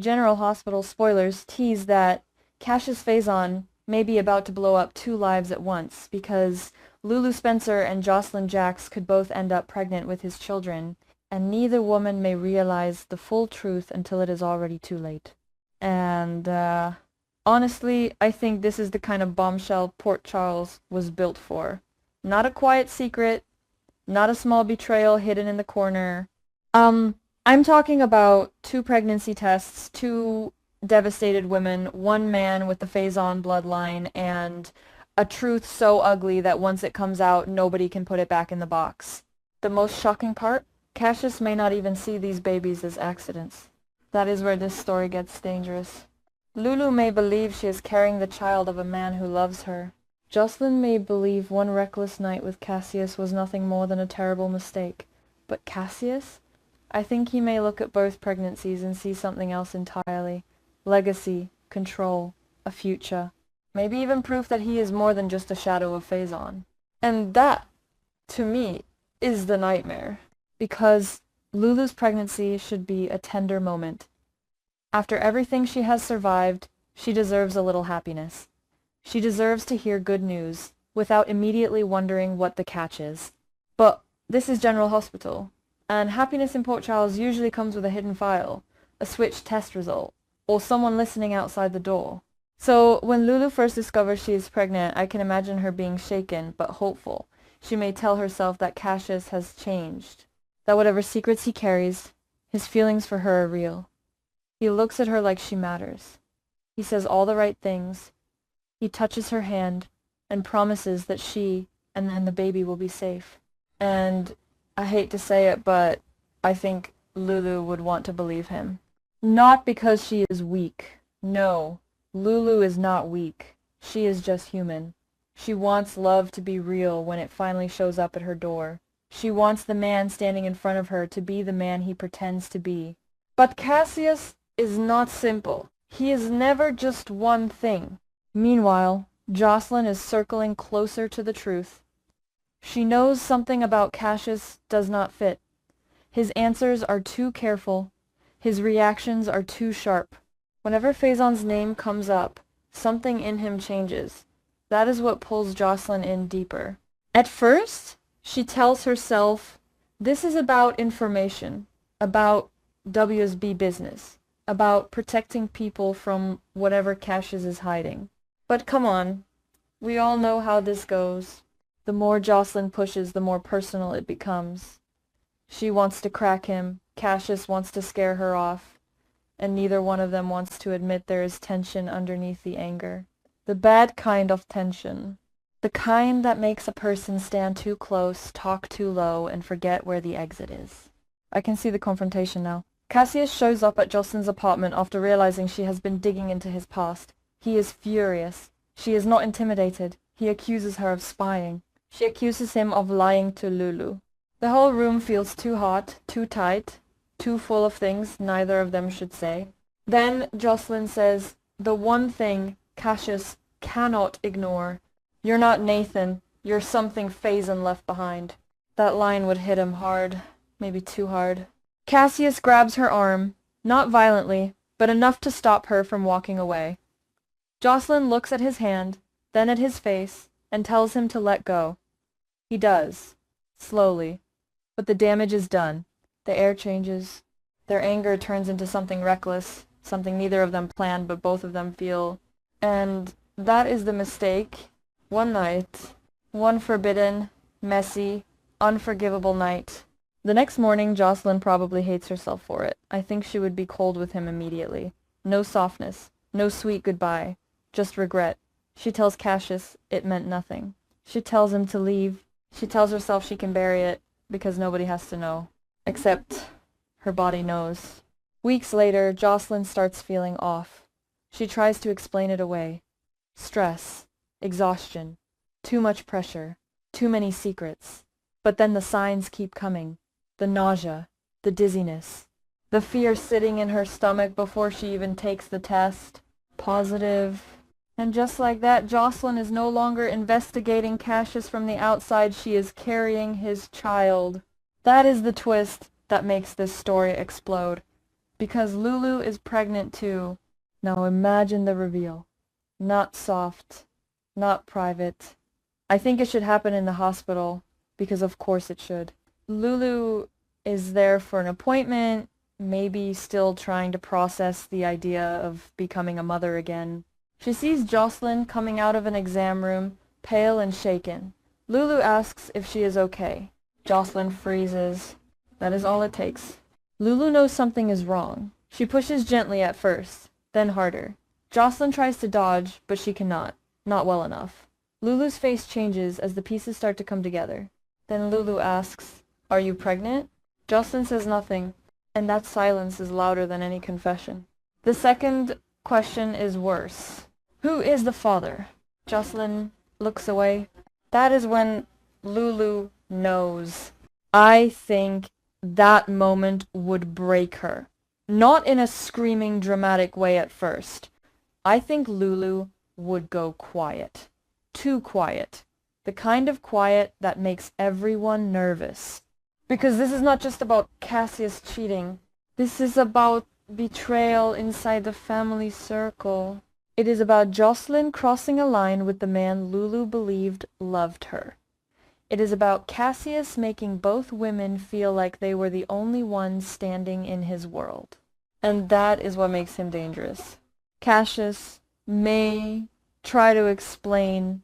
General Hospital spoilers tease that Cassius Faison may be about to blow up two lives at once because Lulu Spencer and Jocelyn Jacks could both end up pregnant with his children, and neither woman may realize the full truth until it is already too late. And, honestly, I think this is the kind of bombshell Port Charles was built for. Not a quiet secret, not a small betrayal hidden in the corner. I'm talking about two pregnancy tests, two devastated women, one man with the Faison bloodline, and a truth so ugly that once it comes out, nobody can put it back in the box. The most shocking part? Cassius may not even see these babies as accidents. That is where this story gets dangerous. Lulu may believe she is carrying the child of a man who loves her. Jocelyn may believe one reckless night with Cassius was nothing more than a terrible mistake. But Cassius? I think he may look at both pregnancies and see something else entirely. Legacy, control, a future. Maybe even proof that he is more than just a shadow of Faison. And that, to me, is the nightmare. Because Lulu's pregnancy should be a tender moment. After everything she has survived, she deserves a little happiness. She deserves to hear good news, without immediately wondering what the catch is. But this is General Hospital, and happiness in Port Charles usually comes with a hidden file, a switch test result, or someone listening outside the door. So when Lulu first discovers she is pregnant, I can imagine her being shaken, but hopeful. She may tell herself that Cassius has changed, that whatever secrets he carries, his feelings for her are real. He looks at her like she matters. He says all the right things. He touches her hand and promises that she and then the baby will be safe. And I hate to say it, but I think Lulu would want to believe him. Not because she is weak. No, Lulu is not weak. She is just human. She wants love to be real when it finally shows up at her door. She wants the man standing in front of her to be the man he pretends to be. But Cassius is not simple. He is never just one thing. Meanwhile, Jocelyn is circling closer to the truth. She knows something about Cassius does not fit. His answers are too careful. His reactions are too sharp. Whenever Faison's name comes up, something in him changes. That is what pulls Jocelyn in deeper. At first, she tells herself, this is about information, about WSB business, about protecting people from whatever Cassius is hiding. But come on, we all know how this goes. The more Jocelyn pushes, the more personal it becomes. She wants to crack him, Cassius wants to scare her off, and neither one of them wants to admit there is tension underneath the anger. The bad kind of tension. The kind that makes a person stand too close, talk too low, and forget where the exit is. I can see the confrontation now. Cassius shows up at Jocelyn's apartment after realizing she has been digging into his past. He is furious. She is not intimidated. He accuses her of spying. She accuses him of lying to Lulu. The whole room feels too hot, too tight, too full of things neither of them should say. Then Jocelyn says, the one thing Cassius cannot ignore. You're not Nathan. You're something Faison left behind. That line would hit him hard. Maybe too hard. Cassius grabs her arm, not violently, but enough to stop her from walking away. Jocelyn looks at his hand, then at his face, and tells him to let go. He does, slowly, but the damage is done. The air changes. Their anger turns into something reckless, something neither of them planned but both of them feel. And that is the mistake. One night, one forbidden, messy, unforgivable night. The next morning, Jocelyn probably hates herself for it. I think she would be cold with him immediately. No softness, no sweet goodbye, just regret. She tells Cassius it meant nothing. She tells him to leave. She tells herself she can bury it because nobody has to know. Except her body knows. Weeks later, Jocelyn starts feeling off. She tries to explain it away. Stress, exhaustion, too much pressure, too many secrets. But then the signs keep coming. The nausea, the dizziness, the fear sitting in her stomach before she even takes the test. Positive. And just like that, Jocelyn is no longer investigating Cassius from the outside. She is carrying his child. That is the twist that makes this story explode. Because Lulu is pregnant too. Now imagine the reveal. Not soft, not private. I think it should happen in the hospital, because of course it should. Lulu is there for an appointment, maybe still trying to process the idea of becoming a mother again. She sees Jocelyn coming out of an exam room, pale and shaken. Lulu asks if she is okay. Jocelyn freezes. That is all it takes. Lulu knows something is wrong. She pushes gently at first, then harder. Jocelyn tries to dodge, but she cannot. Not well enough. Lulu's face changes as the pieces start to come together. Then Lulu asks, "Are you pregnant?" Jocelyn says nothing, and that silence is louder than any confession. The second question is worse. Who is the father? Jocelyn looks away. That is when Lulu knows. I think that moment would break her. Not in a screaming, dramatic way at first. I think Lulu would go quiet. Too quiet. The kind of quiet that makes everyone nervous. Because this is not just about Cassius cheating. This is about betrayal inside the family circle. It is about Jocelyn crossing a line with the man Lulu believed loved her. It is about Cassius making both women feel like they were the only ones standing in his world. And that is what makes him dangerous. Cassius may try to explain.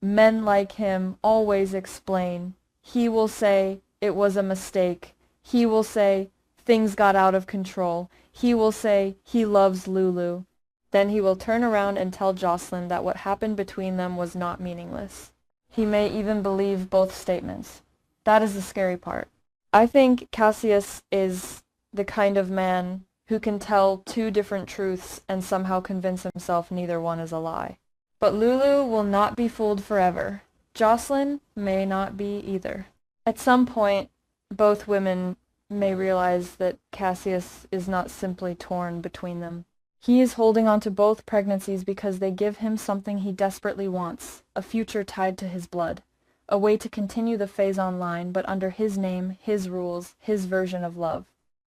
Men like him always explain. He will say it was a mistake. He will say things got out of control. He will say he loves Lulu. Then he will turn around and tell Jocelyn that what happened between them was not meaningless. He may even believe both statements. That is the scary part. I think Cassius is the kind of man who can tell two different truths and somehow convince himself neither one is a lie. But Lulu will not be fooled forever. Jocelyn may not be either. At some point, both women may realize that Cassius is not simply torn between them. He is holding on to both pregnancies because they give him something he desperately wants, a future tied to his blood, a way to continue the Faison line, but under his name, his rules, his version of love.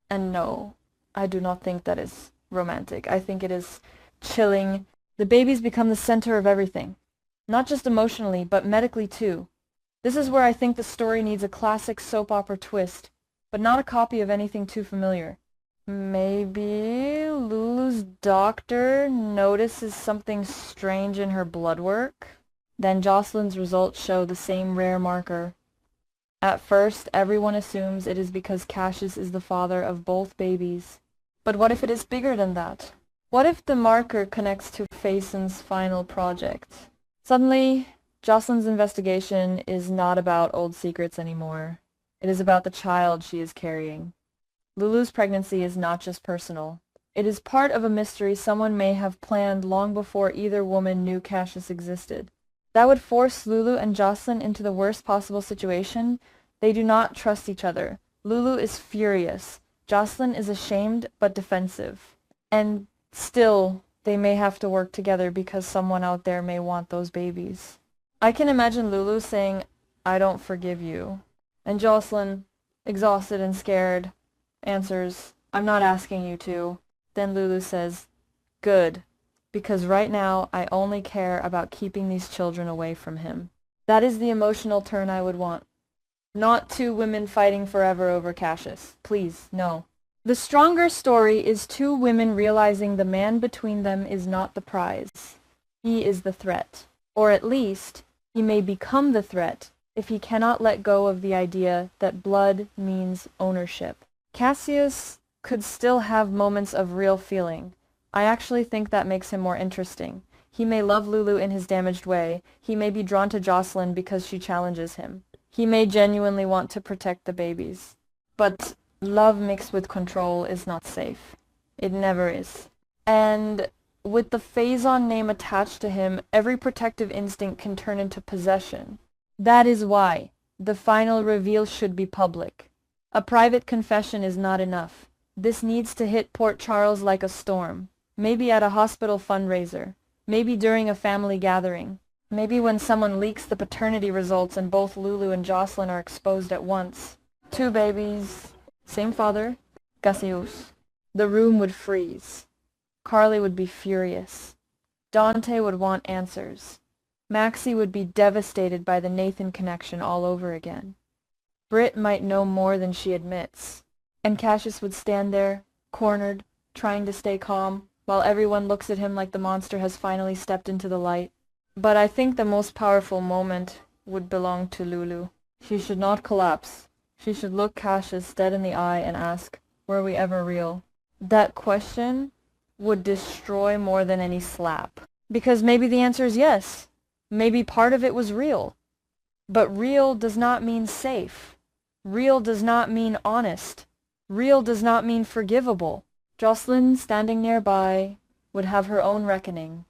And no, I do not think that is romantic. I think it is chilling. The babies become the center of everything, not just emotionally, but medically too. This is where I think the story needs a classic soap opera twist, but not a copy of anything too familiar. Maybe Lulu's doctor notices something strange in her blood work? Then Jocelyn's results show the same rare marker. At first, everyone assumes it is because Cassius is the father of both babies. But what if it is bigger than that? What if the marker connects to Faison's final project? Suddenly, Jocelyn's investigation is not about old secrets anymore. It is about the child she is carrying. Lulu's pregnancy is not just personal. It is part of a mystery someone may have planned long before either woman knew Cassius existed. That would force Lulu and Jocelyn into the worst possible situation. They do not trust each other. Lulu is furious. Jocelyn is ashamed but defensive. And still, they may have to work together because someone out there may want those babies. I can imagine Lulu saying, "I don't forgive you." And Jocelyn, exhausted and scared, answers, "I'm not asking you to." Then Lulu says, "Good, because right now I only care about keeping these children away from him." That is the emotional turn I would want. Not two women fighting forever over Cassius. Please, no. The stronger story is two women realizing the man between them is not the prize. He is the threat. Or at least, he may become the threat if he cannot let go of the idea that blood means ownership. Cassius could still have moments of real feeling. I actually think that makes him more interesting. He may love Lulu in his damaged way. He may be drawn to Jocelyn because she challenges him. He may genuinely want to protect the babies. But love mixed with control is not safe. It never is. And with the Faison name attached to him, every protective instinct can turn into possession. That is why the final reveal should be public. A private confession is not enough. This needs to hit Port Charles like a storm. Maybe at a hospital fundraiser. Maybe during a family gathering. Maybe when someone leaks the paternity results and both Lulu and Jocelyn are exposed at once. Two babies, same father, Cassius. The room would freeze. Carly would be furious. Dante would want answers. Maxie would be devastated by the Nathan connection all over again. Britt might know more than she admits. And Cassius would stand there, cornered, trying to stay calm, while everyone looks at him like the monster has finally stepped into the light. But I think the most powerful moment would belong to Lulu. She should not collapse. She should look Cassius dead in the eye and ask, "Were we ever real?" That question would destroy more than any slap. Because maybe the answer is yes. Maybe part of it was real. But real does not mean safe. Real does not mean honest. Real does not mean forgivable. Jocelyn, standing nearby, would have her own reckoning.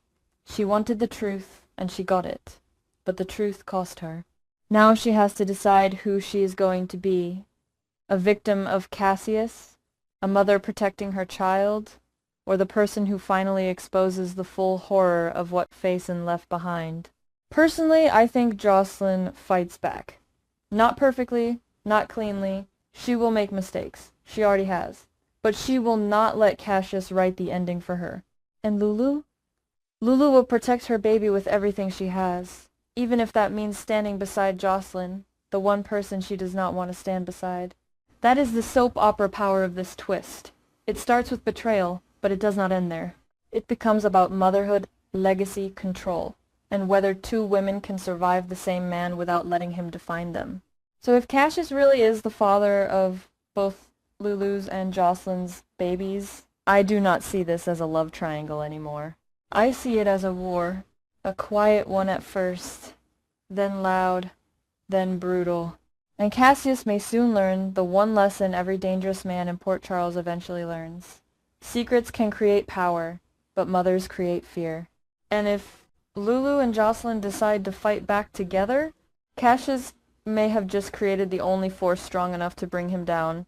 She wanted the truth, and she got it. But the truth cost her. Now she has to decide who she is going to be. A victim of Cassius? A mother protecting her child? Or the person who finally exposes the full horror of what Faison left behind? Personally, I think Jocelyn fights back. Not perfectly, not cleanly. She will make mistakes. She already has. But she will not let Cassius write the ending for her. And Lulu? Lulu will protect her baby with everything she has, even if that means standing beside Jocelyn, the one person she does not want to stand beside. That is the soap opera power of this twist. It starts with betrayal, but it does not end there. It becomes about motherhood, legacy, control, and whether two women can survive the same man without letting him define them. So if Cassius really is the father of both Lulu's and Jocelyn's babies, I do not see this as a love triangle anymore. I see it as a war. A quiet one at first, then loud, then brutal. And Cassius may soon learn the one lesson every dangerous man in Port Charles eventually learns. Secrets can create power, but mothers create fear. And if Lulu and Jocelyn decide to fight back together, Cassius may have just created the only force strong enough to bring him down,